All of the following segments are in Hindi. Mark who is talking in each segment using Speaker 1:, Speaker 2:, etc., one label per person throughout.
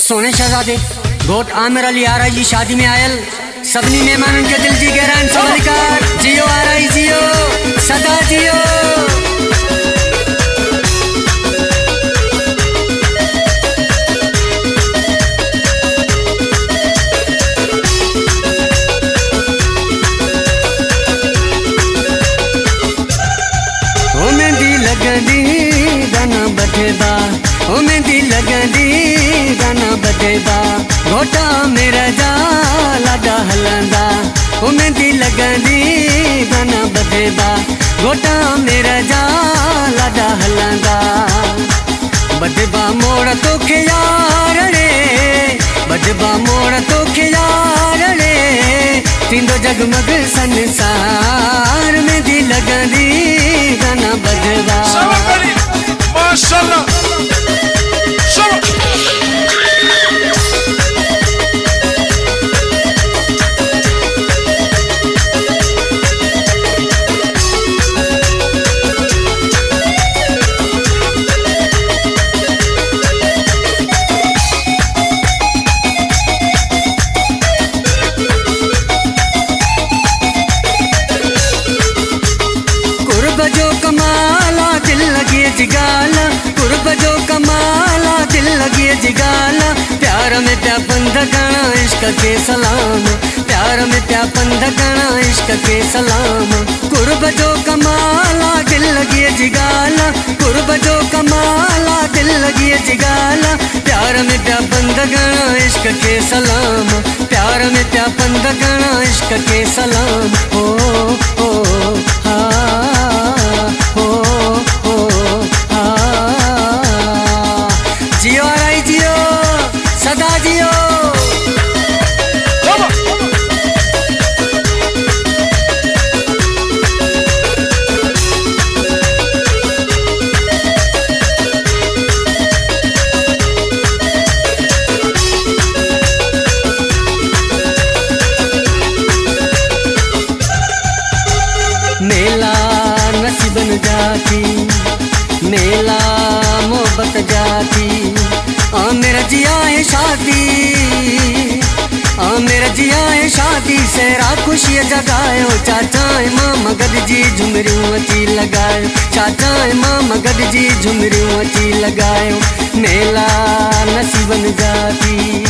Speaker 1: सोने शहजादे घोट आमिर अली आरई जी शादी में आयल सबनी मेहमान के दिल जी गहरान समझकर जियो आरई जियो सदा जियो। ओ मेहंदी लगंदी गाना बजेदा, ओ मेहंदी लगंदी गाना बजेदा, घोटा मेरा जा लाडा हलंदा। ओ मेहंदी लगंदी गाना बजेदा, घोटा मेरा जा लाडा हलंदा। बजबा मोड़ तो के यार रे, बजबा मोड़ तो के यार रे, तींदो जगमग संसार मेहंदी लगंदी गाना बजदा।
Speaker 2: माशाल्लाह
Speaker 1: जो कमाला दिल लगे जिगाला, कुर्ब जो कमाला दिल लगे जिगाला, प्यार में प्या बंधगणा इश्क के सलाम, प्यार में प्या बंधगणा इश्क के सलाम। कुर्ब जो कमाला दिल लगे जिगाला, कुर्ब जो कमाला दिल लगे जिगाला, प्यार में प्या बंधगणा इश्क के सलाम, प्यार में प्या बंधगणा इश्क के सलाम। ओ ओ जियो आरई जियो सदा जियो। मेला नसीबन जाती, मेला मोहब्बत जाती, मेरा जिया है शादी, मेरा जिया है शादी, सेरा खुशी जगायो, चाचा मामा गद जी झुमरियों अची लगायो, चाचा मामा गद जी झुमरियों अची लगायो। मेला नसीबन जाती,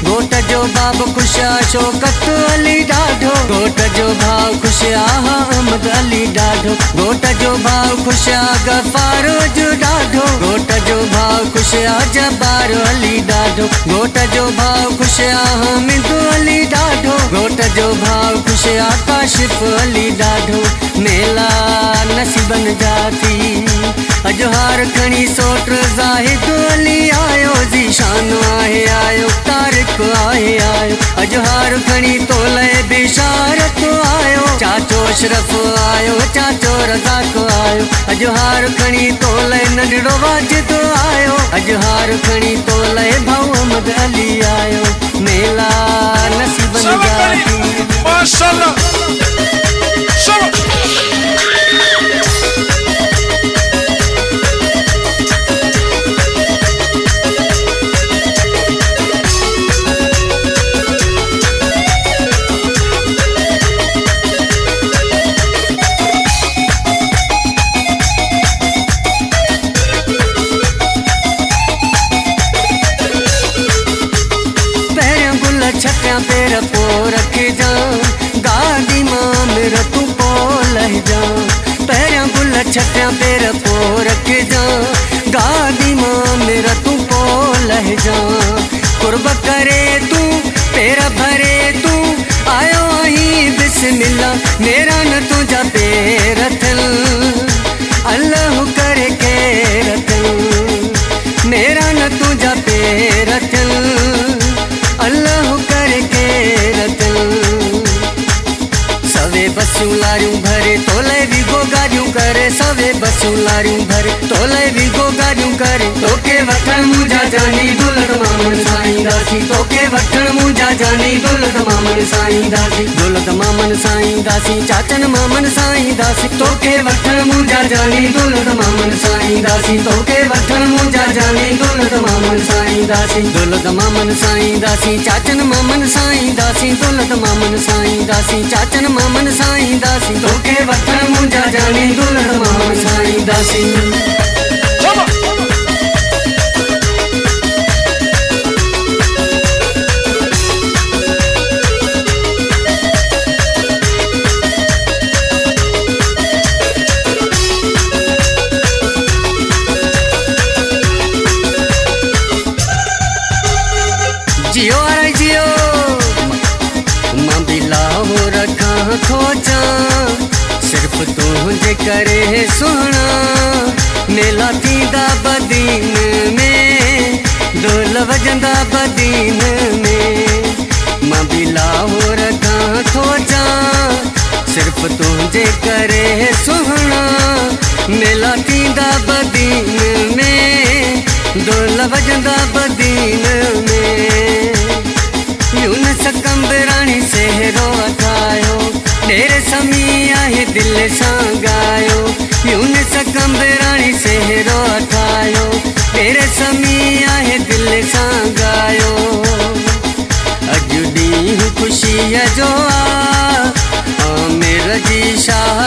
Speaker 1: घोट जो बाब खुशा शौकत अली डाढो, घोट जो भाव खुशिया अहमद अली डाढो, घोट जो भाव खुशिया गफारो जो डाढो, घोट जो भाव खुशिया जबार अली डाढो, घोट जो भाव खुशिया हामिद अली डाढो, घोट जो भाव खुशिया काशिफ अली डाढो। मेला नसीबन जाती, अजहार खणी सोट जाहिद अली आयो, जीशान आहे आयो, तारिक आहे आयो, अजहार खणी तोले बिशारत आयो, चाचो अशरफ आयो, चाचो रज़ाक आयो, अजहार खणी तोले नंढड़ो वाजिद आयो, अजहार खणी तोले भाऊ अहमद अली आयो। मेला नसीबन जाती
Speaker 2: माशाल्लाह
Speaker 1: छटिया पेर पो रख जा, गाड़ी मां मेरा तू पो लह जा, पैरिया गुल छटिया पेर पो रख जा, गाड़ी मां मेरा तू पो लह जा। कुर्ब करे तू पेर भरे तू आयो ही बिस्मिल्ला, मेरा न तुझा पेर थल अल्लाह करे के रतल, मेरा न तुझा पेर थल अल्लाह करके रतन। सवे बसूं लारियूं भरे तोले भी गोगारियूं करे, सवे बसूं लारियूं भरे तोले भी गोगारियूं करे, तोके वठण मुंहिंजा जानी दुलत मामन साईं दासी, तोके वठण मुंहिंजा जानी दुलत मामन साईं दासी, दुलत मामन साईं दासी, चाचन मामन साईं दासी, तोके वठण मुंहिंजा जानी दुलत मामन साईं दासी, तोके वठण मुंहिंजा जानी दुलत मामन साईं दासी दौलत मामन साईं दासी चाचन मामन साईं दासी दौलत मामन साईं दासी चाचन मामन साईं दासी तोखे वठण मुंहिंजा जानी दौलत मामन साईं दासी जियो अरे जियो मां भी लाहौर खां खोजा सिर्फ तुझे करे सुना मेला थींदा बदीन में ढोल वजंदा बदीन में मां भी लाहौर खां खोजा सिर्फ तुझे करे सुना मेला थींदा बदीन में ढोल वजंदा बदीन में यूनस कंबराणी सेहरो अथायो ढेर समी आहे दिल सां गायो यूनस कंबराणी सेहरो अथायो ढेर समी आहे दिल सां गायो अॼु ॾींहुं ख़ुशीअ जो आमिर जी शाह